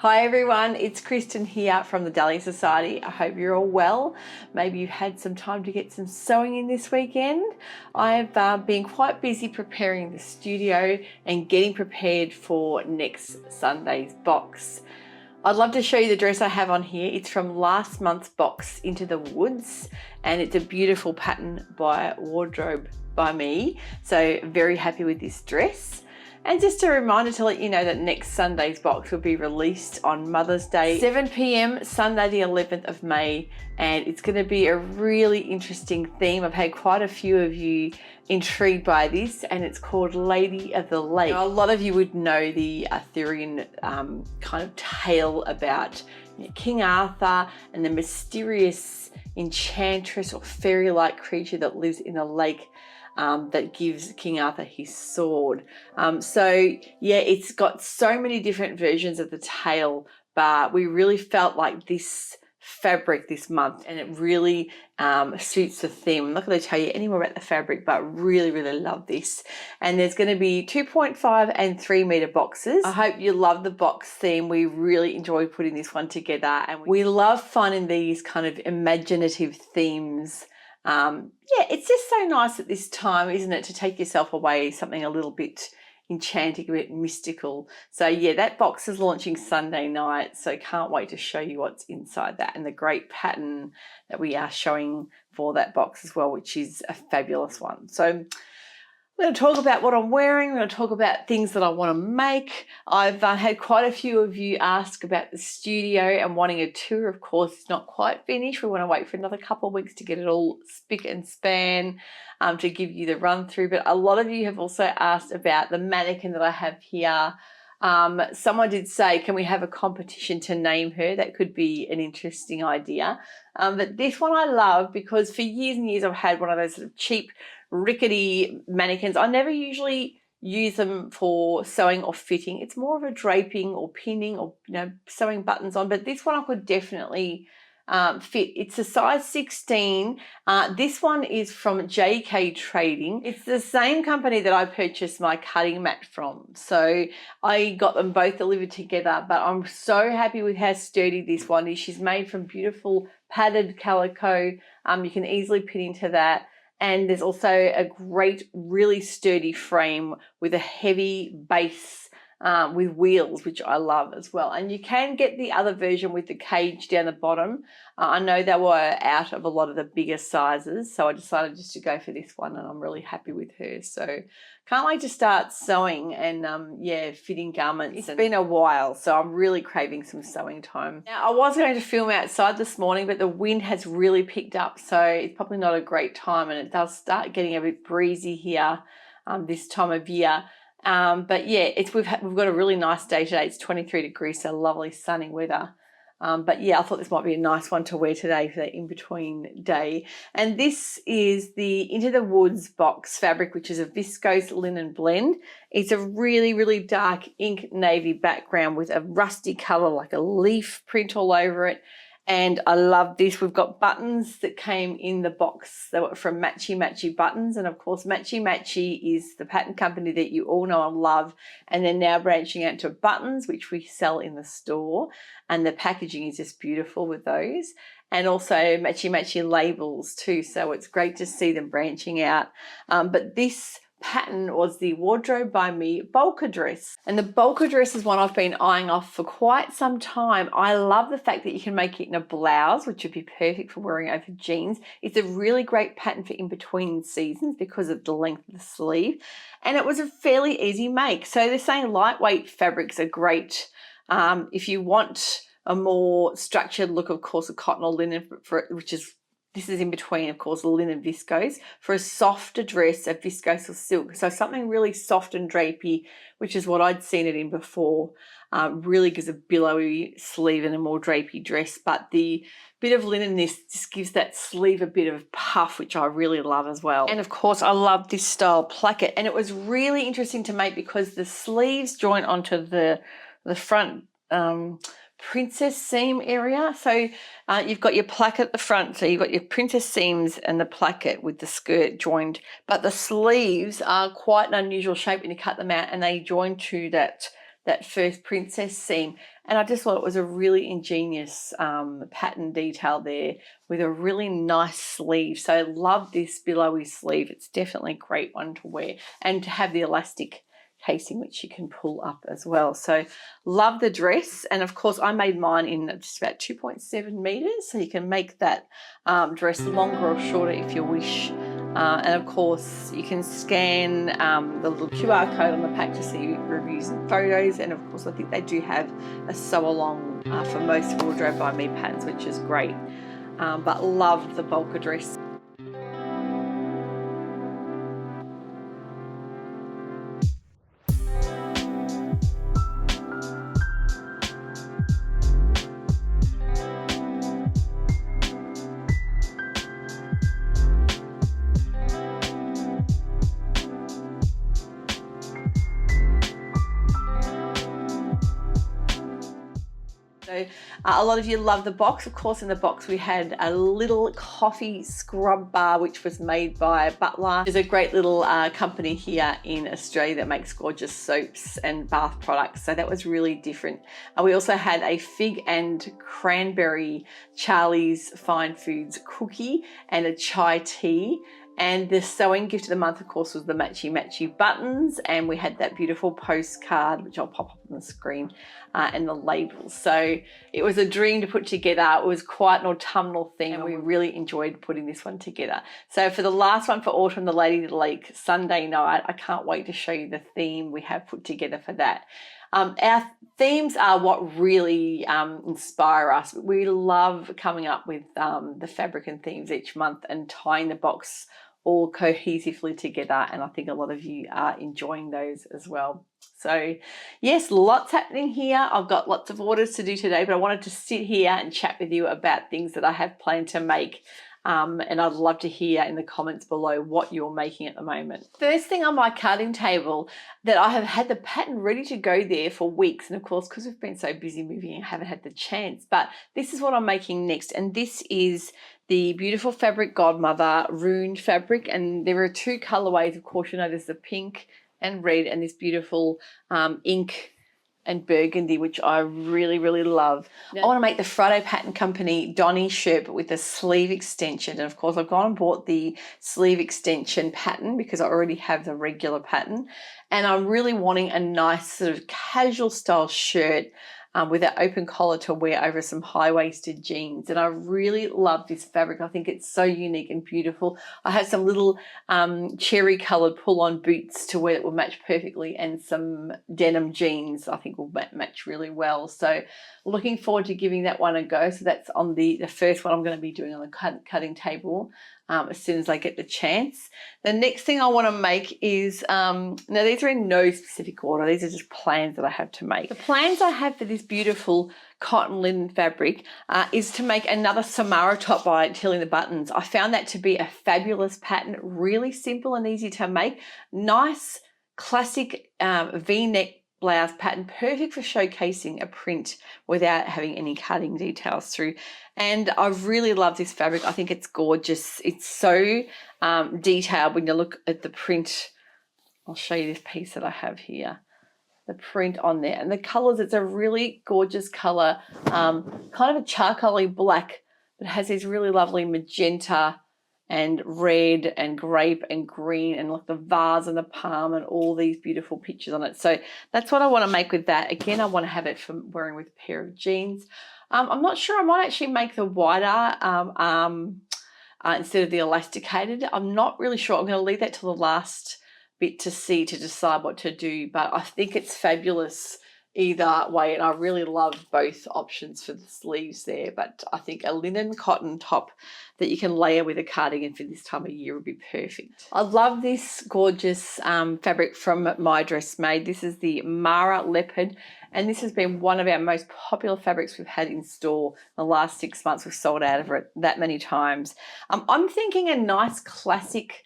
Hi everyone, it's Kristen here from the Dahlia Society. I hope you're all well. Maybe you had some time to get some sewing in this weekend. I've been quite busy preparing the studio and getting prepared for next Sunday's box. I'd love to show you the dress I have on here. It's from last month's box, Into the Woods, and it's a beautiful pattern by Wardrobe by me. So very happy with this dress. And just a reminder to let you know that next Sunday's box will be released on Mother's Day, 7 p.m, Sunday the 11th of May. And it's going to be a really interesting theme. I've had quite a few of you intrigued by this, and it's called Lady of the Lake. Now, a lot of you would know the Arthurian kind of tale about King Arthur and the mysterious enchantress or fairy-like creature that lives in a lake that gives King Arthur his sword. So yeah, it's got so many different versions of the tale, but we really felt like this fabric this month, and it really suits the theme. I'm not going to tell you any more about the fabric, but really love this. And there's going to be 2.5 and 3 meter boxes. I hope you love the box theme. We really enjoyed putting this one together, and we love finding these kind of imaginative themes. Yeah, it's just so nice at this time, isn't it, to take yourself away, something a little bit enchanting, a bit mystical. So yeah, that box is launching Sunday night, so can't wait to show you what's inside that and the great pattern that we are showing for that box as well, which is a fabulous one. So we're going to talk about what I'm wearing. We're going to talk about things that I want to make. I've had quite a few of you ask about the studio and wanting a tour. Of course, it's not quite finished. We want to wait for another couple of weeks to get it all spick and span to give you the run through. But a lot of you have also asked about the mannequin that I have here. Someone did say, can we have a competition to name her? That could be an interesting idea. But this one I love because for years and years I've had one of those sort of cheap rickety mannequins. I never usually use them for sewing or fitting. It's more of a draping or pinning or sewing buttons on, but this one I could definitely fit. It's a size 16. This one is from JK Trading. It's the same company that I purchased my cutting mat from, so I got them both delivered together, but I'm so happy with how sturdy this one is. She's made from beautiful padded calico. You can easily pin into that. And there's also a great, really sturdy frame with a heavy base with wheels, which I love as well. And you can get the other version with the cage down the bottom. I know they were out of a lot of the bigger sizes, so I decided just to go for this one, and I'm really happy with her. So can't wait to start sewing and yeah, fitting garments. It's been a while, so I'm really craving some sewing time. Now, I was going to film outside this morning, but the wind has really picked up, so it's probably not a great time, and it does start getting a bit breezy here this time of year. But yeah, we've got a really nice day today. It's 23 degrees, so lovely sunny weather. But yeah, I thought this might be a nice one to wear today for that in-between day. And this is the Into the Woods box fabric, which is a viscose linen blend. It's a really dark ink navy background with a rusty colour, like a leaf print all over it. And I love this. We've got buttons that came in the box. They were from Matchy Matchy Buttons. And of course, Matchy Matchy is the pattern company that you all know and love. And they're now branching out to buttons, which we sell in the store. And the packaging is just beautiful with those. And also Matchy Matchy labels too. So it's great to see them branching out. But this pattern was the Wardrobe by Me Bolka dress, and the Bolka dress is one I've been eyeing off for quite some time. I love the fact that you can make it in a blouse, which would be perfect for wearing over jeans. It's a really great pattern for in between seasons because of the length of the sleeve, and it was a fairly easy make. So they're saying lightweight fabrics are great if you want a more structured look, of course, a cotton or linen this is in between, of course, linen viscose. For a softer dress, a viscose or silk. So something really soft and drapey, which is what I'd seen it in before. Really gives a billowy sleeve and a more drapey dress. But the bit of linen in this just gives that sleeve a bit of puff, which I really love as well. And of course, I love this style placket. And it was really interesting to make because the sleeves join onto the front princess seam area. So you've got your placket at the front, so you've got your princess seams and the placket with the skirt joined, but the sleeves are quite an unusual shape when you cut them out, and they join to that that first princess seam. And I just thought it was a really ingenious pattern detail there with a really nice sleeve. So I love this billowy sleeve. It's definitely a great one to wear, and to have the elastic casing which you can pull up as well. So love the dress. And of course I made mine in just about 2.7 meters, so you can make that dress longer or shorter if you wish. And of course you can scan the little QR code on the pack to see reviews and photos. And of course I think they do have a sew along for most wardrobe by me patterns, which is great. But love the bulka dress. So a lot of you love the box. Of course, in the box we had a little coffee scrub bar, which was made by Butler. There's a great little company here in Australia that makes gorgeous soaps and bath products. So that was really different. We also had a fig and cranberry Charlie's Fine Foods cookie and a chai tea. And the sewing gift of the month, of course, was the matchy buttons. And we had that beautiful postcard, which I'll pop up on the screen, and the labels. So it was a dream to put together. It was quite an autumnal theme, and we really enjoyed putting this one together. So for the last one for autumn, the Lady of the Lake Sunday night, I can't wait to show you the theme we have put together for that. Our themes are what really inspire us. We love coming up with the fabric and themes each month and tying the box all cohesively together, and I think a lot of you are enjoying those as well. So yes, lots happening here. I've got lots of orders to do today, but I wanted to sit here and chat with you about things that I have planned to make. And I'd love to hear in the comments below what you're making at the moment. First thing on my cutting table, that I have had the pattern ready to go there for weeks, and of course because we've been so busy moving I haven't had the chance, but this is what I'm making next. And this is the beautiful fabric Godmother ruined fabric, and there are two colorways. Of course, you know, there's the pink and red and this beautiful ink and burgundy, which I really love. I want to make the Friday Pattern Company Donny shirt, but with a sleeve extension. And of course I've gone and bought the sleeve extension pattern because I already have the regular pattern, and I'm really wanting a nice sort of casual style shirt with that open collar to wear over some high-waisted jeans. And I really love this fabric. I think it's so unique and beautiful. I have some little cherry coloured pull-on boots to wear that will match perfectly, and some denim jeans I think will match really well. So looking forward to giving that one a go. So that's on the first one I'm going to be doing on the cutting table as soon as I get the chance. The next thing I want to make is, now these are in no specific order, these are just plans that I have to make. The plans I have for this beautiful cotton linen fabric is to make another Samara top by Tilly the Buttons. I found that to be a fabulous pattern, really simple and easy to make, nice classic V-neck blouse pattern, perfect for showcasing a print without having any cutting details through. And I really love this fabric. I think it's gorgeous. It's so detailed when you look at the print. I'll show you this piece that I have here, the print on there, and the colors. It's a really gorgeous color, kind of a charcoaly black, but it has these really lovely magenta and red and grape and green, and like the vase and the palm and all these beautiful pictures on it. So that's what I want to make with that. Again, I want to have it for wearing with a pair of jeans. I'm not sure, I might actually make the wider instead of the elasticated. I'm not really sure. I'm going to leave that till the last bit to decide what to do, but I think it's fabulous either way, and I really love both options for the sleeves there. But I think a linen cotton top that you can layer with a cardigan for this time of year would be perfect. I love this gorgeous fabric from My Dress Made. This is the Mara Leopard, and this has been one of our most popular fabrics we've had in store in the last 6 months. We've sold out of it that many times. I'm thinking a nice classic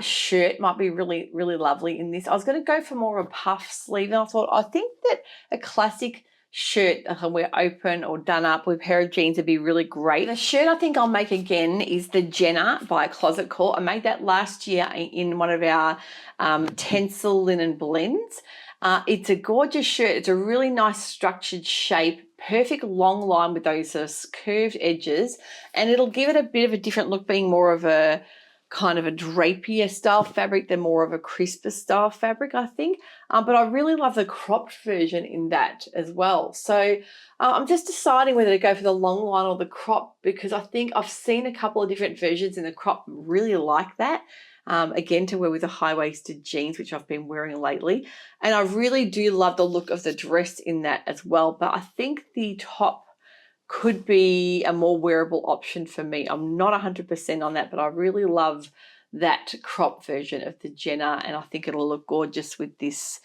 shirt might be really lovely in this. I was going to go for more of a puff sleeve, and I thought I think that a classic shirt that I can wear open or done up with a pair of jeans would be really great. The shirt I think I'll make again is the Jenna by Closet Core. I made that last year in one of our Tencel linen blends. It's a gorgeous shirt. It's a really nice structured shape, perfect long line with those curved edges, and it'll give it a bit of a different look, being more of a kind of a drapier style fabric than more of a crisper style fabric, I think. But I really love the cropped version in that as well. So I'm just deciding whether to go for the long line or the crop, because I think I've seen a couple of different versions in the crop, really like that. Again, to wear with the high-waisted jeans, which I've been wearing lately. And I really do love the look of the dress in that as well. But I think the top could be a more wearable option for me. I'm not 100% on that, but I really love that crop version of the Jenna, and I think it'll look gorgeous with this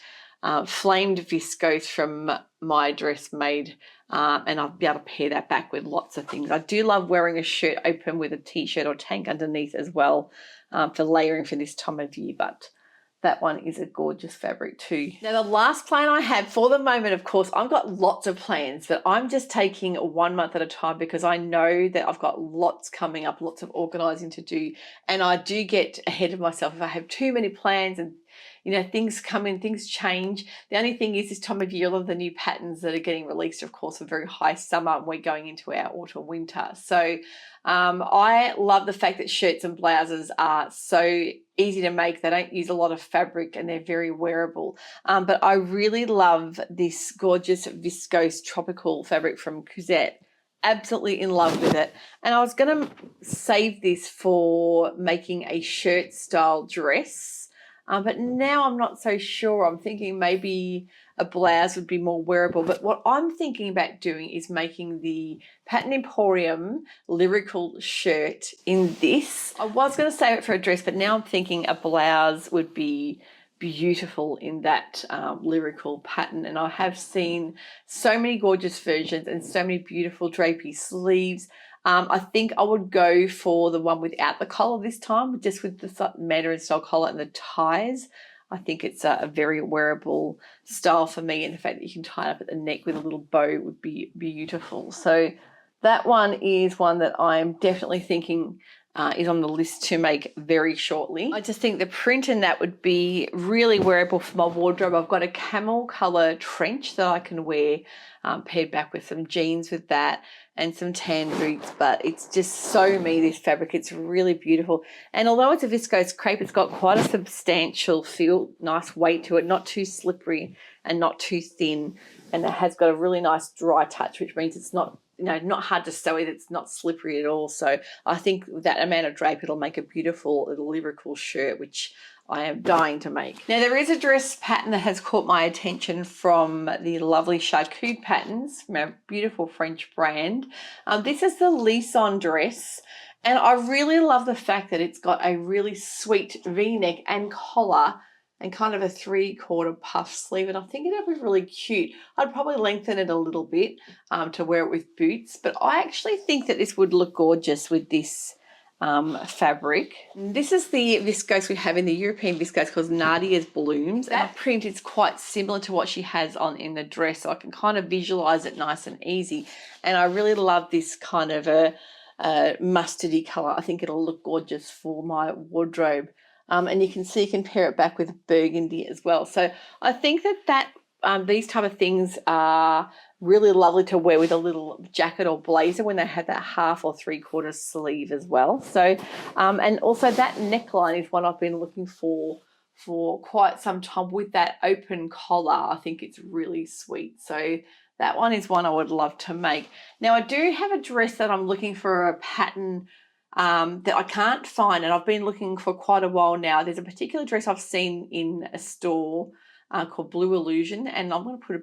flamed viscose from My Dress Made, and I'll be able to pair that back with lots of things. I do love wearing a shirt open with a t-shirt or tank underneath as well, for layering for this time of year, but that one is a gorgeous fabric too. Now, the last plan I have for the moment, of course, I've got lots of plans, but I'm just taking 1 month at a time, because I know that I've got lots coming up, lots of organising to do, and I do get ahead of myself if I have too many plans and things come in, things change. The only thing is, this time of year, a lot of the new patterns that are getting released, of course, are very high summer, and we're going into our autumn winter. So I love the fact that shirts and blouses are so easy to make. They don't use a lot of fabric and they're very wearable. But I really love this gorgeous viscose tropical fabric from Cousette. Absolutely in love with it. And I was going to save this for making a shirt style dress. But now I'm not so sure. I'm thinking maybe a blouse would be more wearable. But what I'm thinking about doing is making the Pattern Emporium lyrical shirt in this. I was going to save it for a dress, but now I'm thinking a blouse would be beautiful in that lyrical pattern. And I have seen so many gorgeous versions and so many beautiful drapey sleeves. I think I would go for the one without the collar this time, just with the Mandarin style collar and the ties. I think it's a very wearable style for me, and the fact that you can tie it up at the neck with a little bow would be beautiful. So that one is one that I'm definitely thinking is on the list to make very shortly. I just think the print in that would be really wearable for my wardrobe. I've got a camel colour trench that I can wear, paired back with some jeans with that and some tan boots, but it's just so me, this fabric. It's really beautiful. And although it's a viscose crepe, it's got quite a substantial feel, nice weight to it, not too slippery and not too thin. And it has got a really nice dry touch, which means it's not not hard to sew it. It's not slippery at all. So I think with that amount of drape, it'll make a beautiful little lyrical shirt, which I am dying to make. Now, there is a dress pattern that has caught my attention from the lovely Charcuterie Patterns, from a beautiful French brand. This is the Lisson dress, and I really love the fact that it's got a really sweet V-neck and collar and kind of a 3/4 puff sleeve, and I think it'll be really cute. I'd probably lengthen it a little bit to wear it with boots, but I actually think that this would look gorgeous with this fabric. This is the viscose we have in the European viscose called Nadia's Blooms. That print is quite similar to what she has on in the dress, so I can kind of visualize it nice and easy. And I really love this kind of a mustardy color. I think it'll look gorgeous for my wardrobe. And you can see, you can pair it back with burgundy as well. So I think that these type of things are really lovely to wear with a little jacket or blazer when they have that 1/2 or 3/4 sleeve as well. So, and also that neckline is one I've been looking for quite some time with that open collar. I think it's really sweet. So that one is one I would love to make. Now, I do have a dress that I'm looking for a pattern that I can't find, and I've been looking for quite a while now. There's a particular dress I've seen in a store called Blue Illusion, and I'm going to put a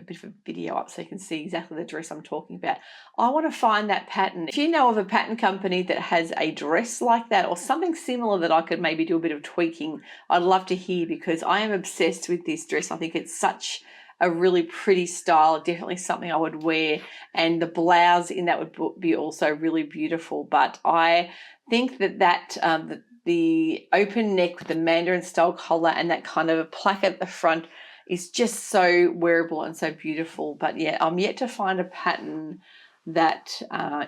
bit of a video up so you can see exactly the dress I'm talking about. I want to find that pattern. If you know of a pattern company that has a dress like that or something similar that I could maybe do a bit of tweaking, I'd love to hear, because I am obsessed with this dress. I think it's such a really pretty style, definitely something I would wear, and the blouse in that would be also really beautiful. But I think that the open neck with the Mandarin style collar and that kind of a placket at the front is just so wearable and so beautiful. But yeah, I'm yet to find a pattern that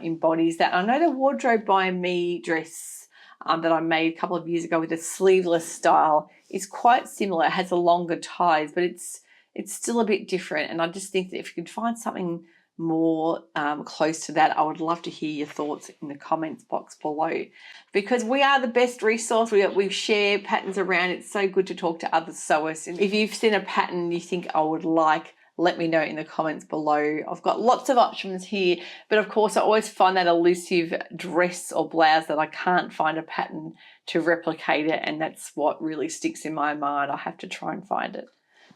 embodies that. I know the Wardrobe by Me dress that I made a couple of years ago with a sleeveless style is quite similar. It has a longer ties, but it's it's still a bit different. And I just think that if you could find something more close to that, I would love to hear your thoughts in the comments box below, because we are the best resource. We share patterns around. It's so good to talk to other sewers. And if you've seen a pattern you think I would like, let me know in the comments below. I've got lots of options here, but of course I always find that elusive dress or blouse that I can't find a pattern to replicate it, and that's what really sticks in my mind. I have to try and find it.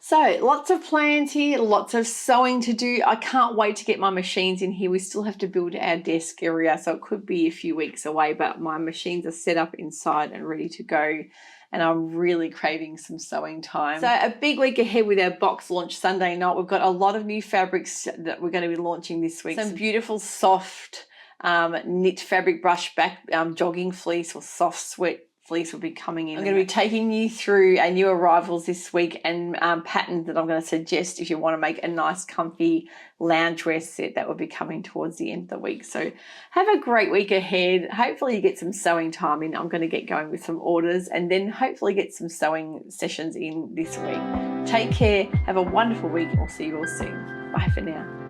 So lots of plans here, lots of sewing to do. I can't wait to get my machines in here. We still have to build our desk area, so it could be a few weeks away, but my machines are set up inside and ready to go. And I'm really craving some sewing time. So a big week ahead with our box launch Sunday night. We've got a lot of new fabrics that we're going to be launching this week. Some beautiful soft knit fabric brush back jogging fleece or soft sweat fleece will be coming in. I'm going to be taking you through our new arrivals this week and patterns that I'm going to suggest if you want to make a nice comfy loungewear set that will be coming towards the end of the week. So have a great week ahead. Hopefully you get some sewing time in. I'm going to get going with some orders and then hopefully get some sewing sessions in this week. Take care. Have a wonderful week. I'll see you all soon. Bye for now.